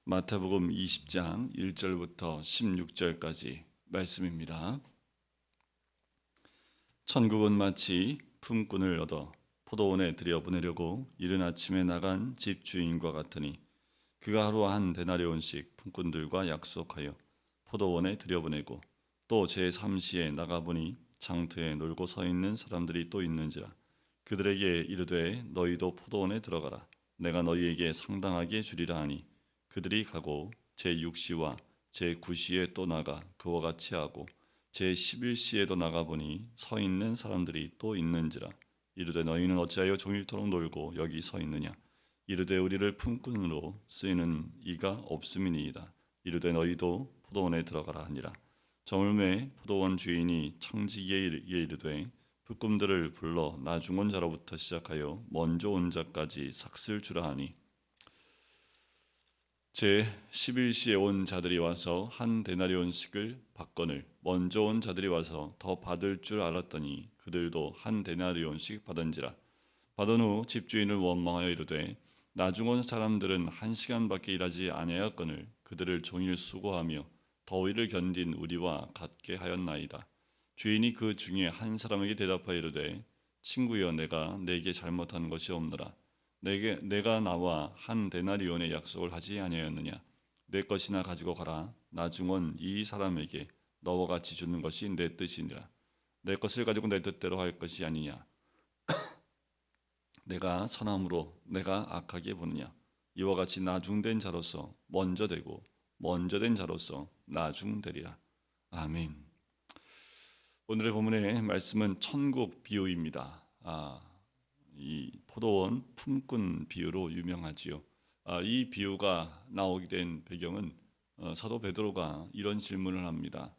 마태복음 20장 1절부터 16절까지 말씀입니다. 천국은 마치 품꾼을 얻어 포도원에 들여보내려고 이른 아침에 나간 집주인과 같으니 그가 하루 한 데나리온씩 품꾼들과 약속하여 포도원에 들여보내고 또 제3시에 나가보니 장터에 놀고 서 있는 사람들이 또 있는지라. 그들에게 이르되 너희도 포도원에 들어가라. 내가 너희에게 상당하게 주리라 하니 그들이 가고 제6시와 제9시에 또 나가 그와 같이 하고 제11시에도 나가보니 서 있는 사람들이 또 있는지라. 이르되 너희는 어찌하여 종일토록 놀고 여기 서 있느냐. 이르되 우리를 품꾼으로 쓰이는 이가 없음이니이다. 이르되 너희도 포도원에 들어가라 하니라. 저물매 포도원 주인이 청지기에게 이르되 품꾼들을 불러 나중 온 자로부터 시작하여 먼저 온 자까지 삭슬 주라 하니 제 11시에 온 자들이 와서 한 데나리온씩을 받거늘 먼저 온 자들이 와서 더 받을 줄 알았더니 그들도 한 데나리온씩 받은지라. 받은 후 집주인을 원망하여 이르되 나중 온 사람들은 1시간밖에 일하지 아니하였거늘 그들을 종일 수고하며 더위를 견딘 우리와 같게 하였나이다. 주인이 그 중에 한 사람에게 대답하여 이르되 친구여 내가 네게 잘못한 것이 없노라. 내가 나와 한 데나리온의 약속을 하지 아니하였느냐. 내 것이나 가지고 가라. 나중 온 이 사람에게 너와 같이 주는 것이 내 뜻이니라. 내 것을 가지고 내 뜻대로 할 것이 아니냐. 내가 선함으로 내가 악하게 보느냐. 이와 같이 나중된 자로서 먼저 되고 먼저 된 자로서 나중되리라. 아멘. 오늘의 본문의 말씀은 천국 비유입니다. 이 포도원 품꾼 비유로 유명하지요. 이 비유가 나오게 된 배경은 사도 베드로가 이런 질문을 합니다.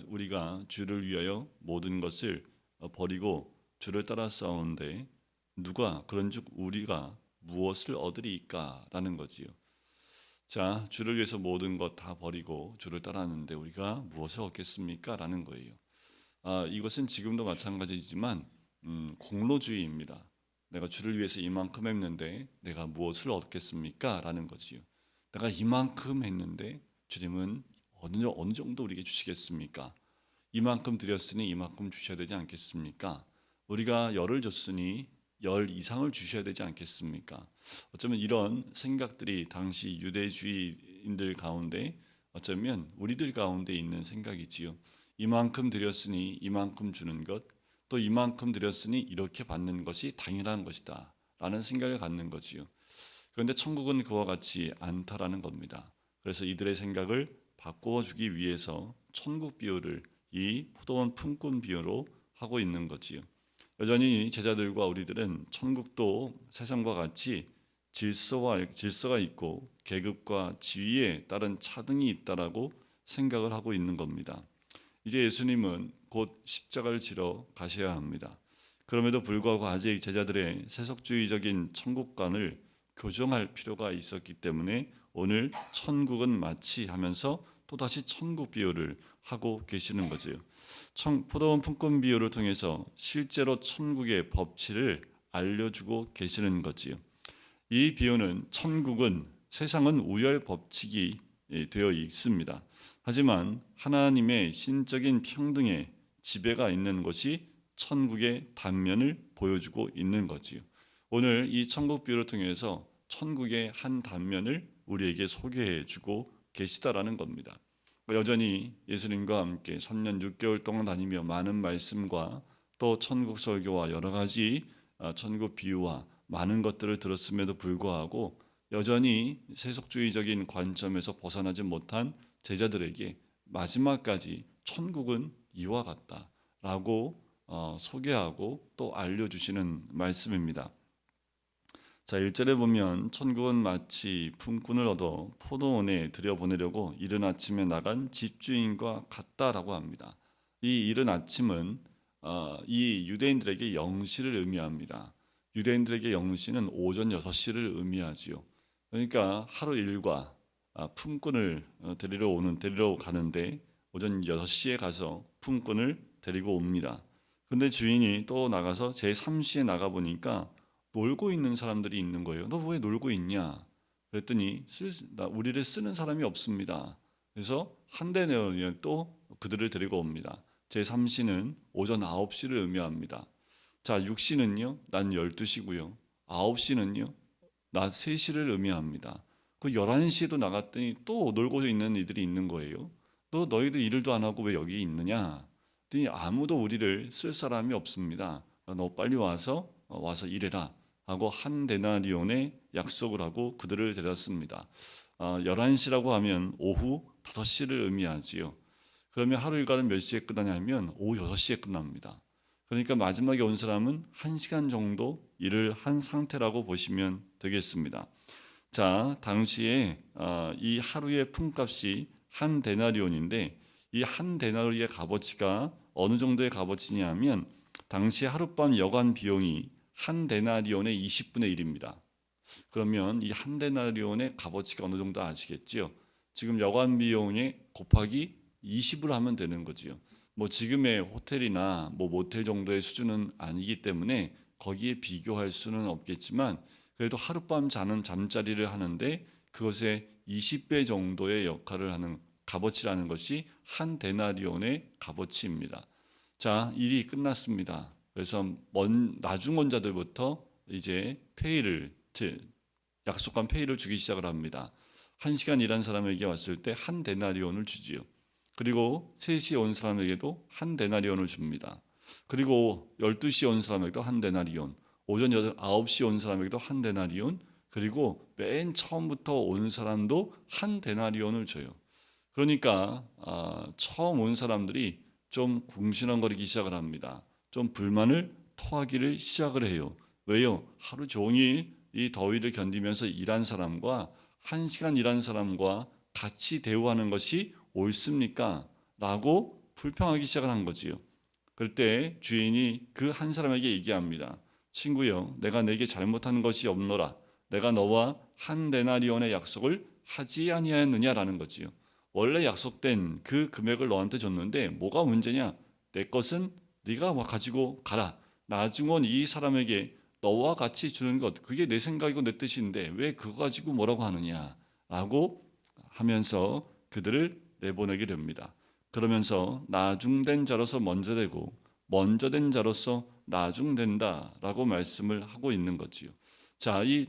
우리가 주를 위하여 모든 것을 버리고 주를 따라 싸우는데 누가 그런즉 우리가 무엇을 얻으리까? 라는 거지요. 자, 주를 위해서 모든 것 다 버리고 주를 따랐는데 우리가 무엇을 얻겠습니까? 라는 거예요. 이것은 지금도 마찬가지지만 공로주의입니다. 내가 주를 위해서 이만큼 했는데 내가 무엇을 얻겠습니까? 라는 거지요. 내가 이만큼 했는데 주님은 어느 정도 우리에게 주시겠습니까? 이만큼 드렸으니 이만큼 주셔야 되지 않겠습니까? 우리가 열을 줬으니 열 이상을 주셔야 되지 않겠습니까? 어쩌면 이런 생각들이 당시 유대주의인들 가운데 어쩌면 우리들 가운데 있는 생각이지요. 이만큼 드렸으니 이만큼 주는 것, 또 이만큼 드렸으니 이렇게 받는 것이 당연한 것이다 라는 생각을 갖는 거지요. 그런데 천국은 그와 같이 않다라는 겁니다. 그래서 이들의 생각을 바꿔주기 위해서 천국 비유를 이 포도원 품꾼 비유로 하고 있는 거지요. 여전히 제자들과 우리들은 천국도 세상과 같이 질서가 있고 계급과 지위에 따른 차등이 있다라고 생각을 하고 있는 겁니다. 이제 예수님은 곧 십자가를 지러 가셔야 합니다. 그럼에도 불구하고 아직 제자들의 세속주의적인 천국관을 교정할 필요가 있었기 때문에 오늘 천국은 마치 하면서 또다시 천국 비유를 하고 계시는 거죠. 포도원 품꾼 비유를 통해서 실제로 천국의 법칙을 알려주고 계시는 거지요. 이 비유는 천국은 세상은 우열 법칙이 되어 있습니다. 하지만 하나님의 신적인 평등의 지배가 있는 것이 천국의 단면을 보여주고 있는 거지요. 오늘 이 천국 비유를 통해서 천국의 한 단면을 우리에게 소개해 주고 계시다라는 겁니다. 여전히 예수님과 함께 3년 6개월 동안 다니며 많은 말씀과 또 천국 설교와 여러 가지 천국 비유와 많은 것들을 들었음에도 불구하고 여전히 세속주의적인 관점에서 벗어나지 못한 제자들에게 마지막까지 천국은 이와 같다라고 소개하고 또 알려주시는 말씀입니다. 자, 1절에 보면 천국은 마치 품꾼을 얻어 포도원에 들여보내려고 이른 아침에 나간 집주인과 같다라고 합니다. 이 이른 아침은 이 유대인들에게 영시를 의미합니다. 유대인들에게 영시는 오전 6시를 의미하지요. 그러니까 하루 일과 품꾼을 데리러 가는데 오전 6시에 가서 품꾼을 데리고 옵니다. 근데 주인이 또 나가서 제3시에 나가 보니까 놀고 있는 사람들이 있는 거예요. 너 왜 놀고 있냐? 그랬더니 우리를 쓰는 사람이 없습니다. 그래서 한 데나리온을 또 그들을 데리고 옵니다. 제3시는 오전 9시를 의미합니다. 자, 6시는요, 낮 12시고요. 9시는요, 낮 3시를 의미합니다. 그 11시에도 나갔더니 또 놀고 있는 이들이 있는 거예요. 너희들 일도 안 하고 왜 여기 있느냐? 그랬더니 아무도 우리를 쓸 사람이 없습니다. 너 빨리 와서 일해라 하고 한 데나리온의 약속을 하고 그들을 데렸습니다. 11시라고 하면 오후 5시를 의미하지요. 그러면 하루 일과는 몇 시에 끝나냐면 오후 6시에 끝납니다. 그러니까 마지막에 온 사람은 1시간 정도 일을 한 상태라고 보시면 되겠습니다. 자, 당시에 이 하루의 품값이 한 데나리온인데 이 한 데나리의 값어치가 어느 정도의 값어치냐면 당시 하룻밤 여관 비용이 한 데나리온의 20분의 1입니다. 그러면 이 한 데나리온의 값어치가 어느 정도 아시겠지요? 지금 여관 비용에 곱하기 20을 하면 되는 거지요. 뭐 지금의 호텔이나 뭐 모텔 정도의 수준은 아니기 때문에 거기에 비교할 수는 없겠지만 그래도 하룻밤 자는 잠자리를 하는데 그것의 20배 정도의 역할을 하는 값어치라는 것이 한 데나리온의 값어치입니다. 자, 일이 끝났습니다. 그래서 나중 온 자들부터 이제 약속한 페이를 주기 시작을 합니다. 1시간 일한 사람에게 왔을 때 한 데나리온을 주지요. 그리고 3시에 온 사람에게도 한 데나리온을 줍니다. 그리고 12시에 온 사람에게도 한 데나리온, 오전 9시에 온 사람에게도 한 데나리온, 그리고 맨 처음부터 온 사람도 한 데나리온을 줘요. 그러니까 처음 온 사람들이 좀 궁시렁거리기 시작을 합니다. 좀 불만을 토하기를 시작을 해요. 왜요? 하루 종일 이 더위를 견디면서 일한 사람과 1시간 일한 사람과 같이 대우하는 것이 옳습니까? 라고 불평하기 시작을 한 거지요. 그럴 때 주인이 그 한 사람에게 얘기합니다. 친구여, 내가 내게 잘못한 것이 없노라. 내가 너와 한 데나리온의 약속을 하지 아니하였느냐라는 거지요. 원래 약속된 그 금액을 너한테 줬는데 뭐가 문제냐? 내 것은 네가 가지고 가라. 나중 온 이 사람에게 너와 같이 주는 것, 그게 내 생각이고 내 뜻인데 왜 그거 가지고 뭐라고 하느냐? 라고 하면서 그들을 내보내게 됩니다. 그러면서 나중된 자로서 먼저 되고 먼저 된 자로서 나중된다라고 말씀을 하고 있는 거지요. 자, 이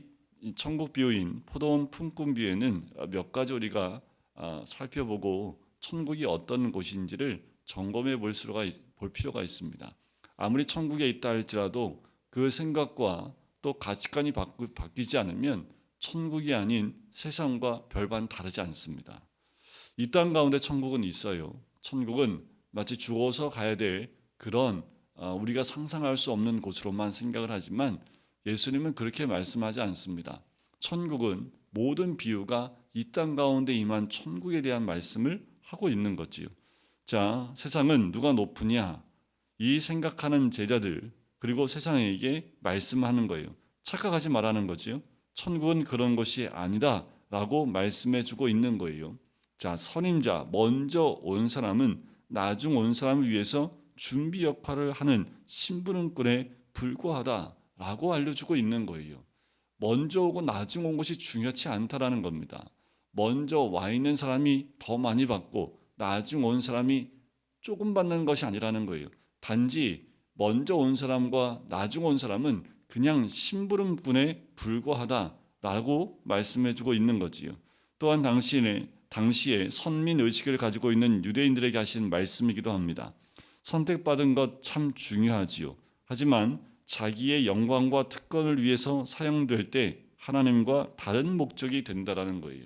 천국 비유인 포도원 품꾼 비유에는 몇 가지 우리가 살펴보고 천국이 어떤 곳인지를 점검해 볼 필요가 있습니다. 아무리 천국에 있다 할지라도 그 생각과 또 가치관이 바뀌지 않으면 천국이 아닌 세상과 별반 다르지 않습니다. 이 땅 가운데 천국은 있어요. 천국은 마치 죽어서 가야 될 그런 우리가 상상할 수 없는 곳으로만 생각을 하지만 예수님은 그렇게 말씀하지 않습니다. 천국은 모든 비유가 이 땅 가운데 임한 천국에 대한 말씀을 하고 있는 거지요. 자, 세상은 누가 높으냐? 이 생각하는 제자들 그리고 세상에게 말씀하는 거예요. 착각하지 말라는 거지요. 천국은 그런 것이 아니다 라고 말씀해 주고 있는 거예요. 자, 선임자 먼저 온 사람은 나중 온 사람을 위해서 준비 역할을 하는 심부름꾼에 불과하다라고 알려주고 있는 거예요. 먼저 오고 나중 온 것이 중요치 않다라는 겁니다. 먼저 와 있는 사람이 더 많이 받고 나중 온 사람이 조금 받는 것이 아니라는 거예요. 단지 먼저 온 사람과 나중 온 사람은 그냥 심부름꾼에 불과하다라고 말씀해주고 있는 거지요. 또한 당시에 선민 의식을 가지고 있는 유대인들에게 하신 말씀이기도 합니다. 선택받은 것 참 중요하지요. 하지만 자기의 영광과 특권을 위해서 사용될 때 하나님과 다른 목적이 된다라는 거예요.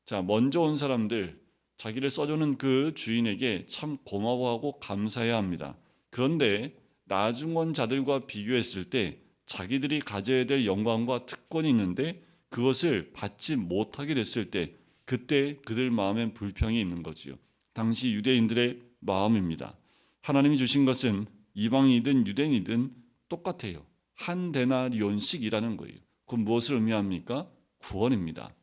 자, 먼저 온 사람들 자기를 써주는 그 주인에게 참 고마워하고 감사해야 합니다. 그런데 나중 온 자들과 비교했을 때 자기들이 가져야 될 영광과 특권이 있는데 그것을 받지 못하게 됐을 때 그때 그들 마음엔 불평이 있는 거지요. 당시 유대인들의 마음입니다. 하나님이 주신 것은 이방이든 유대인이든 똑같아요. 한 데나리온씩이라는 거예요. 그건 무엇을 의미합니까? 구원입니다.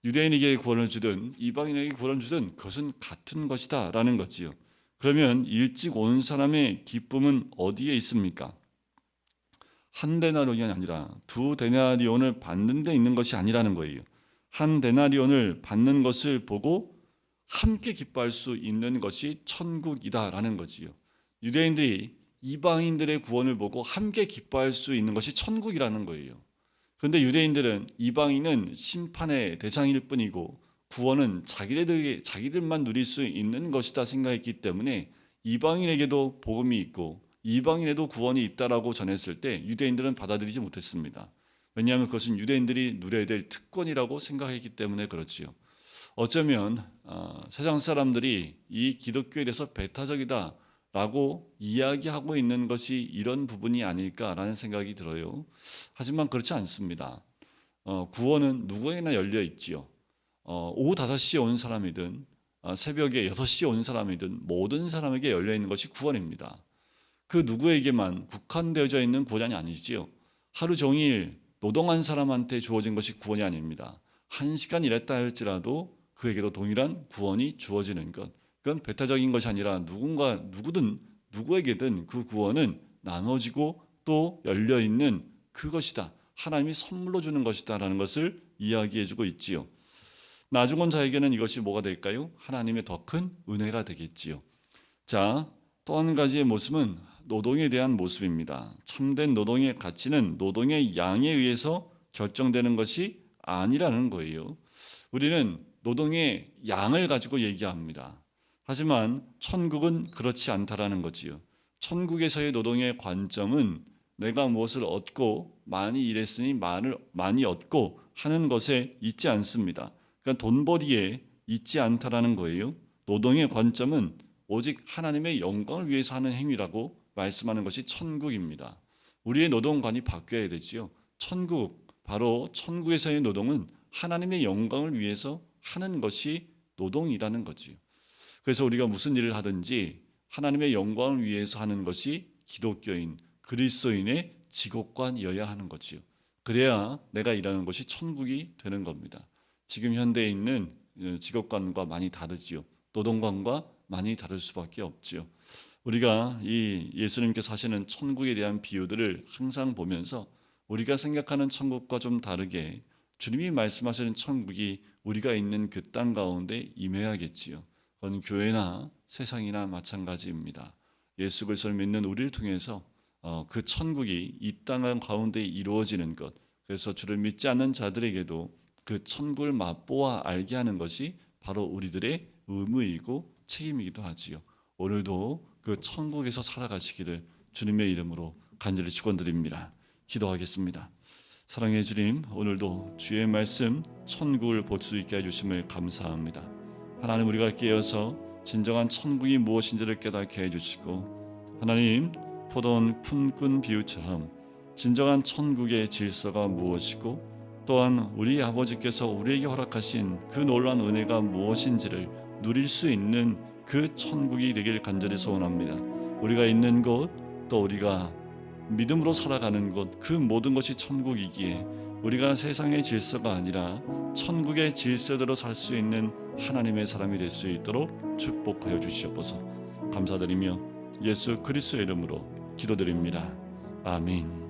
유대인에게 구원을 주든 이방인에게 구원을 주든 그것은 같은 것이다 라는 거지요. 그러면 일찍 온 사람의 기쁨은 어디에 있습니까? 한 데나리온이 아니라 두 데나리온을 받는 데 있는 것이 아니라는 거예요. 한 데나리온을 받는 것을 보고 함께 기뻐할 수 있는 것이 천국이다라는 거지요. 유대인들이 이방인들의 구원을 보고 함께 기뻐할 수 있는 것이 천국이라는 거예요. 그런데 유대인들은 이방인은 심판의 대상일 뿐이고 구원은 자기들만 누릴 수 있는 것이다 생각했기 때문에 이방인에게도 복음이 있고 이방인에도 구원이 있다라고 전했을 때 유대인들은 받아들이지 못했습니다. 왜냐하면 그것은 유대인들이 누려야 될 특권이라고 생각했기 때문에 그렇지요. 어쩌면 세상 사람들이 이 기독교에 대해서 배타적이다라고 이야기하고 있는 것이 이런 부분이 아닐까라는 생각이 들어요. 하지만 그렇지 않습니다. 구원은 누구에게나 열려 있지요. 오후 5시에 온 사람이든 새벽에 6시에 온 사람이든 모든 사람에게 열려 있는 것이 구원입니다. 그 누구에게만 국한되어져 있는 구원이 아니지요. 하루 종일 노동한 사람한테 주어진 것이 구원이 아닙니다. 1시간 일했다 할지라도 그에게도 동일한 구원이 주어지는 것. 그건 배타적인 것이 아니라 누구에게든 그 구원은 나눠지고 또 열려있는 그것이다. 하나님이 선물로 주는 것이다라는 것을 이야기해주고 있지요. 나중 온 자에게는 이것이 뭐가 될까요? 하나님의 더 큰 은혜가 되겠지요. 자, 또 한 가지의 모습은 노동에 대한 모습입니다. 참된 노동의 가치는 노동의 양에 의해서 결정되는 것이 아니라는 거예요. 우리는 노동의 양을 가지고 얘기합니다. 하지만 천국은 그렇지 않다라는 거지요. 천국에서의 노동의 관점은 내가 무엇을 얻고 많이 일했으니 많이 얻고 하는 것에 있지 않습니다. 그러니까 돈벌이에 있지 않다라는 거예요. 노동의 관점은 오직 하나님의 영광을 위해서 하는 행위라고 말씀하는 것이 천국입니다. 우리의 노동관이 바뀌어야 되지요. 바로 천국에서의 노동은 하나님의 영광을 위해서 하는 것이 노동이라는 거지요. 그래서 우리가 무슨 일을 하든지 하나님의 영광을 위해서 하는 것이 기독교인, 그리스도인의 직업관이어야 하는 거지요. 그래야 내가 일하는 것이 천국이 되는 겁니다. 지금 현대에 있는 직업관과 많이 다르지요. 노동관과 많이 다를 수밖에 없지요. 우리가 이 예수님께서 하시는 천국에 대한 비유들을 항상 보면서 우리가 생각하는 천국과 좀 다르게 주님이 말씀하시는 천국이 우리가 있는 그 땅 가운데 임해야겠지요. 그건 교회나 세상이나 마찬가지입니다. 예수 그리스도를 믿는 우리를 통해서 그 천국이 이 땅 가운데 이루어지는 것, 그래서 주를 믿지 않는 자들에게도 그 천국을 맛보아 알게 하는 것이 바로 우리들의 의무이고 책임이기도 하지요. 오늘도 그 천국에서 살아가시기를 주님의 이름으로 간절히 축원드립니다. 기도하겠습니다. 사랑의 주님, 오늘도 주의 말씀 천국을 볼 수 있게 해주심을 감사합니다. 하나님, 우리가 깨어서 진정한 천국이 무엇인지를 깨닫게 해주시고, 하나님, 포도원 품꾼 비유처럼 진정한 천국의 질서가 무엇이고 또한 우리 아버지께서 우리에게 허락하신 그 놀라운 은혜가 무엇인지를 누릴 수 있는 그 천국이 되길 간절히 소원합니다. 우리가 있는 곳, 또 우리가 믿음으로 살아가는 곳, 그 모든 것이 천국이기에 우리가 세상의 질서가 아니라 천국의 질서대로 살 수 있는 하나님의 사람이 될 수 있도록 축복하여 주시옵소서. 감사드리며 예수 그리스도의 이름으로 기도드립니다. 아멘.